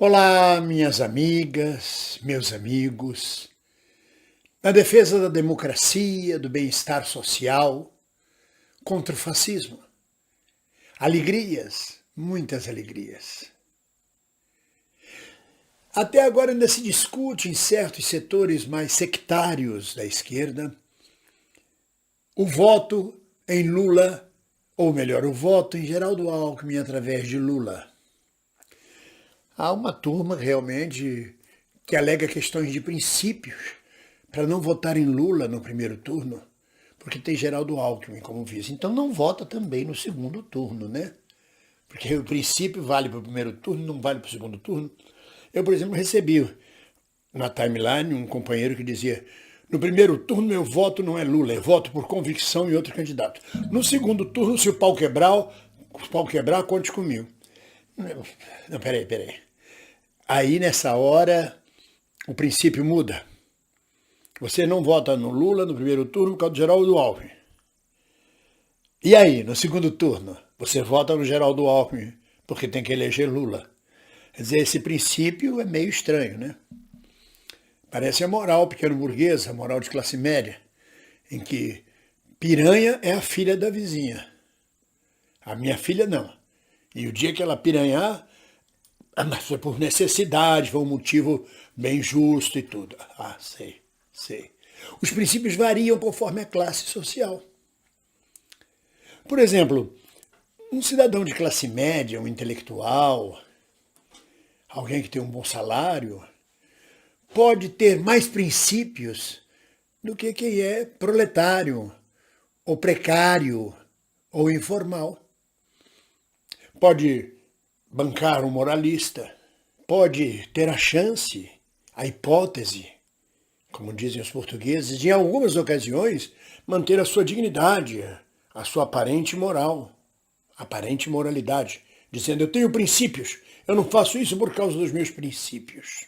Olá, minhas amigas, meus amigos. Na defesa da democracia, do bem-estar social, contra o fascismo. Alegrias, muitas alegrias. Até agora ainda se discute em certos setores mais sectários da esquerda o voto em Lula, ou melhor, o voto em Geraldo Alckmin através de Lula. Há uma turma realmente que alega questões de princípios para não votar em Lula no primeiro turno, porque tem Geraldo Alckmin como vice. Então não vota também no segundo turno, né? Porque o princípio vale para o primeiro turno, não vale para o segundo turno. Eu, por exemplo, recebi na timeline um companheiro que dizia: no primeiro turno meu voto não é Lula, eu voto por convicção em outro candidato. No segundo turno, se o pau quebrar, conte comigo. Não, peraí. Aí, nessa hora, o princípio muda. Você não vota no Lula no primeiro turno por causa do Geraldo Alckmin. E aí, no segundo turno, você vota no Geraldo Alckmin porque tem que eleger Lula. Quer dizer, esse princípio é meio estranho, né? Parece a moral pequeno-burguesa, a moral de classe média, em que piranha é a filha da vizinha. A minha filha não. E o dia que ela piranhar, mas foi por necessidade, foi um motivo bem justo e tudo. Ah, sei. Os princípios variam conforme a classe social. Por exemplo, um cidadão de classe média, um intelectual, alguém que tem um bom salário, pode ter mais princípios do que quem é proletário, ou precário, ou informal. Pode bancar um moralista, pode ter a chance, a hipótese, como dizem os portugueses, de em algumas ocasiões manter a sua dignidade, a sua aparente moral, aparente moralidade, dizendo: eu tenho princípios, eu não faço isso por causa dos meus princípios.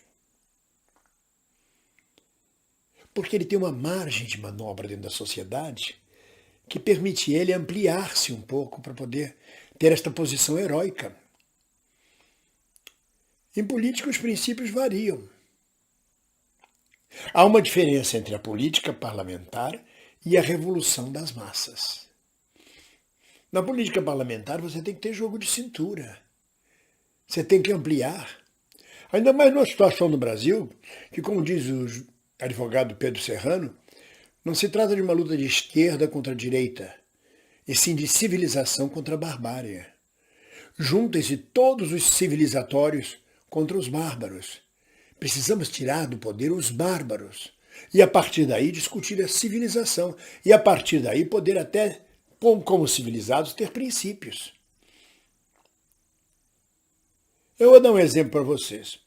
Porque ele tem uma margem de manobra dentro da sociedade que permite ele ampliar-se um pouco para poder ter esta posição heróica. Em política, os princípios variam. Há uma diferença entre a política parlamentar e a revolução das massas. Na política parlamentar, você tem que ter jogo de cintura. Você tem que ampliar. Ainda mais numa situação no Brasil, que, como diz o advogado Pedro Serrano, não se trata de uma luta de esquerda contra a direita, e sim de civilização contra a barbárie. Juntem-se todos os civilizatórios contra os bárbaros. Precisamos tirar do poder os bárbaros. E a partir daí discutir a civilização. E a partir daí poder até, como civilizados, ter princípios. Eu vou dar um exemplo para vocês.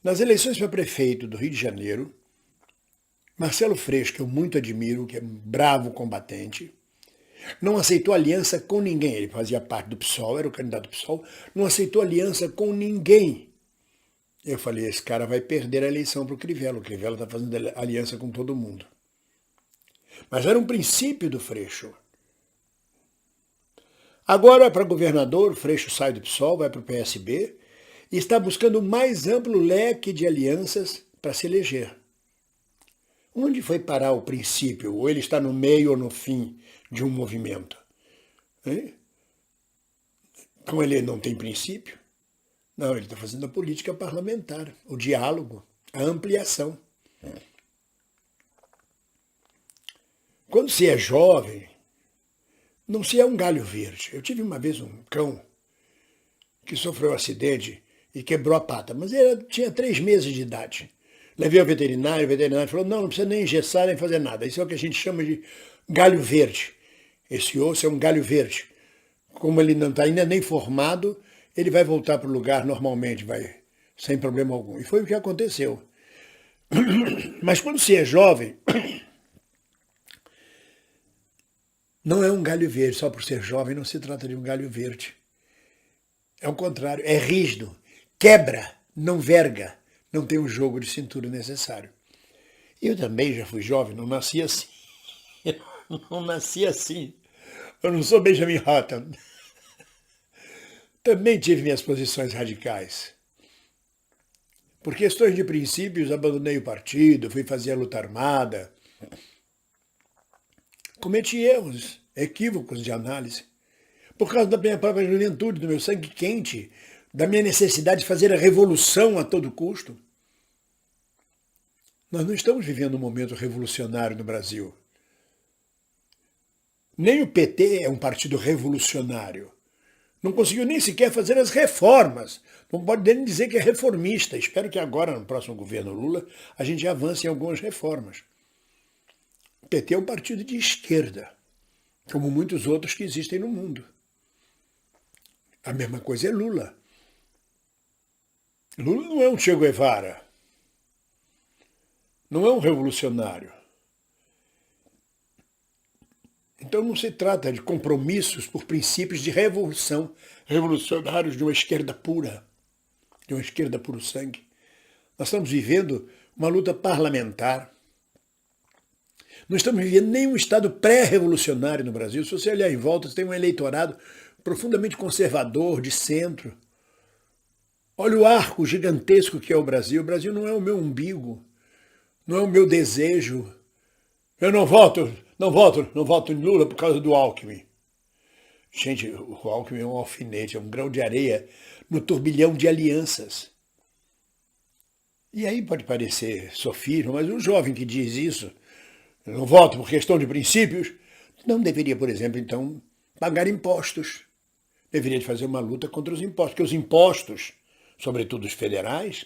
Nas eleições para prefeito do Rio de Janeiro, Marcelo Freixo, que eu muito admiro, que é um bravo combatente, não aceitou aliança com ninguém. Ele fazia parte do PSOL, era o candidato do PSOL, não aceitou aliança com ninguém. Eu falei: esse cara vai perder a eleição para o Crivella está fazendo aliança com todo mundo. Mas era um princípio do Freixo. Agora, para governador, o Freixo sai do PSOL, vai para o PSB e está buscando o mais amplo leque de alianças para se eleger. Onde foi parar o princípio? Ou ele está no meio ou no fim de um movimento? Como ele não tem princípio? Não, ele está fazendo a política parlamentar, o diálogo, a ampliação. Quando se é jovem, não se é um galho verde. Eu tive uma vez um cão que sofreu um acidente e quebrou a pata, mas ele tinha 3 meses de idade. Levei ao veterinário, o veterinário falou: não precisa nem engessar, nem fazer nada. Isso é o que a gente chama de galho verde. Esse osso é um galho verde. Como ele não está ainda nem formado, ele vai voltar para o lugar normalmente, vai sem problema algum. E foi o que aconteceu. Mas quando se é jovem, não é um galho verde. Só por ser jovem não se trata de um galho verde. É o contrário, é rígido, quebra, não verga, não tem o jogo de cintura necessário. Eu também já fui jovem, não nasci assim. Não nasci assim. Eu não sou Benjamin Button. Também tive minhas posições radicais. Por questões de princípios, abandonei o partido, fui fazer a luta armada. Cometi erros, equívocos de análise. Por causa da minha própria juventude, do meu sangue quente, da minha necessidade de fazer a revolução a todo custo. Nós não estamos vivendo um momento revolucionário no Brasil. Nem o PT é um partido revolucionário. Não conseguiu nem sequer fazer as reformas. Não pode nem dizer que é reformista. Espero que agora, no próximo governo Lula, a gente avance em algumas reformas. O PT é um partido de esquerda, como muitos outros que existem no mundo. A mesma coisa é Lula. Lula não é um Che Guevara. Não é um revolucionário. Então não se trata de compromissos por princípios de revolução, revolucionários de uma esquerda pura, de uma esquerda puro sangue. Nós estamos vivendo uma luta parlamentar. Não estamos vivendo nenhum estado pré-revolucionário no Brasil. Se você olhar em volta, você tem um eleitorado profundamente conservador, de centro. Olha o arco gigantesco que é o Brasil. O Brasil não é o meu umbigo, não é o meu desejo. Eu não voto em Lula por causa do Alckmin. Gente, o Alckmin é um alfinete, é um grão de areia no turbilhão de alianças. E aí pode parecer sofisma, mas um jovem que diz isso, eu não voto por questão de princípios, não deveria, por exemplo, então, pagar impostos. Deveria fazer uma luta contra os impostos, porque os impostos, sobretudo os federais,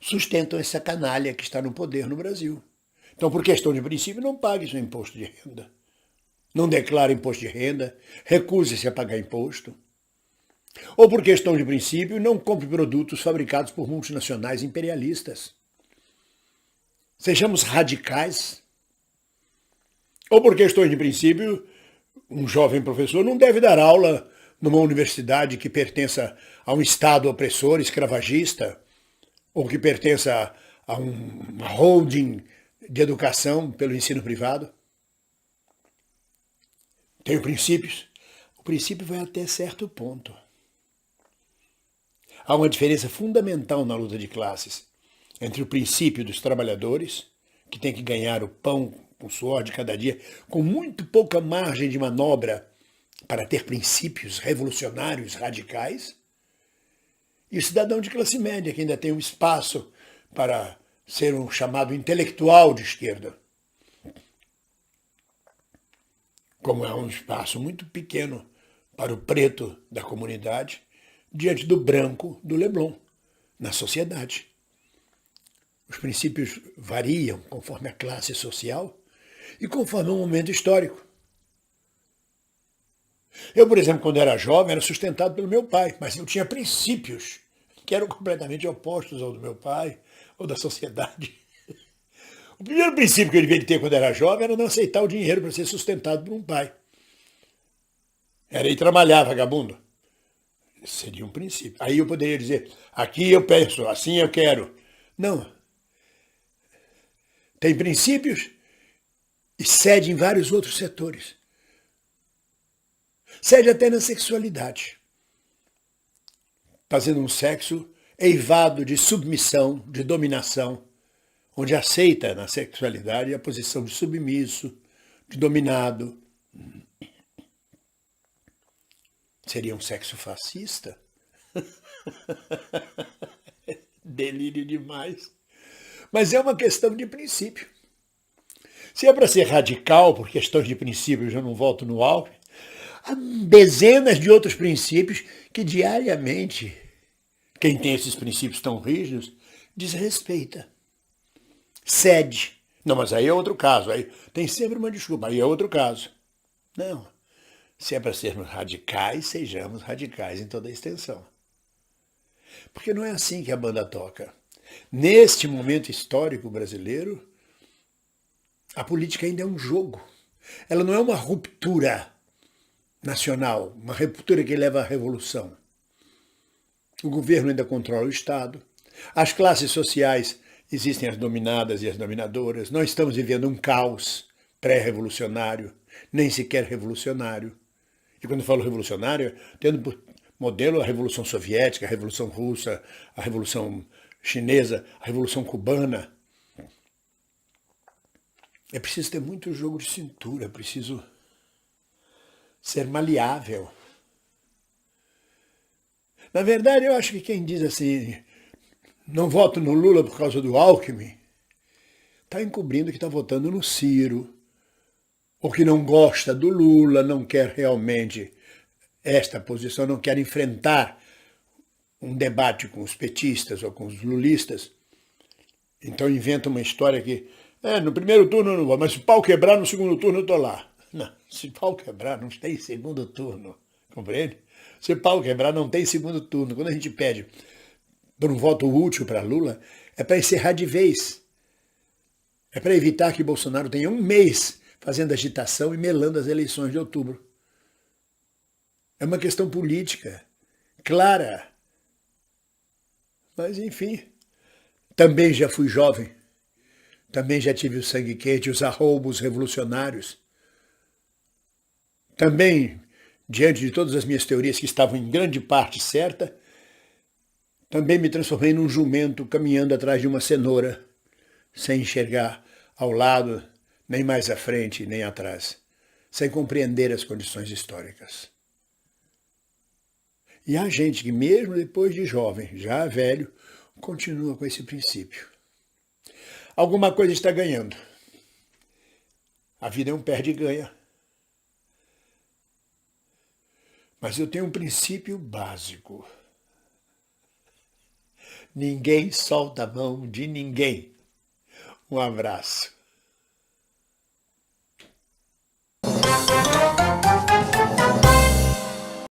sustentam essa canalha que está no poder no Brasil. Então, por questão de princípio, não pague seu imposto de renda. Não declare imposto de renda, recuse-se a pagar imposto. Ou, por questão de princípio, não compre produtos fabricados por multinacionais imperialistas. Sejamos radicais. Ou, por questões de princípio, um jovem professor não deve dar aula numa universidade que pertença a um Estado opressor, escravagista, ou que pertença a uma holding de educação pelo ensino privado. Tenho princípios. O princípio vai até certo ponto. Há uma diferença fundamental na luta de classes entre o princípio dos trabalhadores, que tem que ganhar o pão com o suor de cada dia, com muito pouca margem de manobra para ter princípios revolucionários radicais, e o cidadão de classe média, que ainda tem um espaço para ser um chamado intelectual de esquerda. Como é um espaço muito pequeno para o preto da comunidade, diante do branco do Leblon, na sociedade. Os princípios variam conforme a classe social e conforme o momento histórico. Eu, por exemplo, quando era jovem, era sustentado pelo meu pai, mas eu tinha princípios que eram completamente opostos ao do meu pai ou da sociedade. O primeiro princípio que eu devia ter quando era jovem era não aceitar o dinheiro para ser sustentado por um pai. Era ir trabalhar, vagabundo. Esse seria um princípio. Aí eu poderia dizer, aqui eu penso, assim eu quero. Não. Tem princípios e cede em vários outros setores. Cede até na sexualidade, fazendo um sexo eivado de submissão, de dominação, onde aceita na sexualidade a posição de submisso, de dominado. Seria um sexo fascista? Delírio demais. Mas é uma questão de princípio. Se é para ser radical por questões de princípio, eu já não volto no Alckmin, há dezenas de outros princípios que diariamente quem tem esses princípios tão rígidos desrespeita, cede. Não, mas aí é outro caso, aí tem sempre uma desculpa, aí é outro caso. Não, se é para sermos radicais, sejamos radicais em toda a extensão. Porque não é assim que a banda toca. Neste momento histórico brasileiro, a política ainda é um jogo. Ela não é uma ruptura nacional, uma ruptura que leva à revolução. O governo ainda controla o Estado. As classes sociais, existem as dominadas e as dominadoras. Nós estamos vivendo um caos pré-revolucionário, nem sequer revolucionário. E quando eu falo revolucionário, tendo por modelo a Revolução Soviética, a Revolução Russa, a Revolução chinesa, a Revolução Cubana. É preciso ter muito jogo de cintura, é preciso ser maleável. Na verdade, eu acho que quem diz assim, não voto no Lula por causa do Alckmin, está encobrindo que está votando no Ciro, ou que não gosta do Lula, não quer realmente esta posição, não quer enfrentar um debate com os petistas ou com os lulistas. Então inventa uma história que, no primeiro turno eu não vou, mas se o pau quebrar no segundo turno eu estou lá. Não, se pau quebrar não tem segundo turno, compreende? Se pau quebrar não tem segundo turno. Quando a gente pede por um voto útil para Lula, é para encerrar de vez. É para evitar que Bolsonaro tenha um mês fazendo agitação e melando as eleições de outubro. É uma questão política, clara. Mas, enfim, também já fui jovem. Também já tive o sangue quente, os arroubos revolucionários. Também, diante de todas as minhas teorias que estavam em grande parte certas, também me transformei num jumento caminhando atrás de uma cenoura, sem enxergar ao lado, nem mais à frente, nem atrás, sem compreender as condições históricas. E há gente que, mesmo depois de jovem, já velho, continua com esse princípio. Alguma coisa está ganhando. A vida é um perde-ganha. Mas eu tenho um princípio básico. Ninguém solta a mão de ninguém. Um abraço.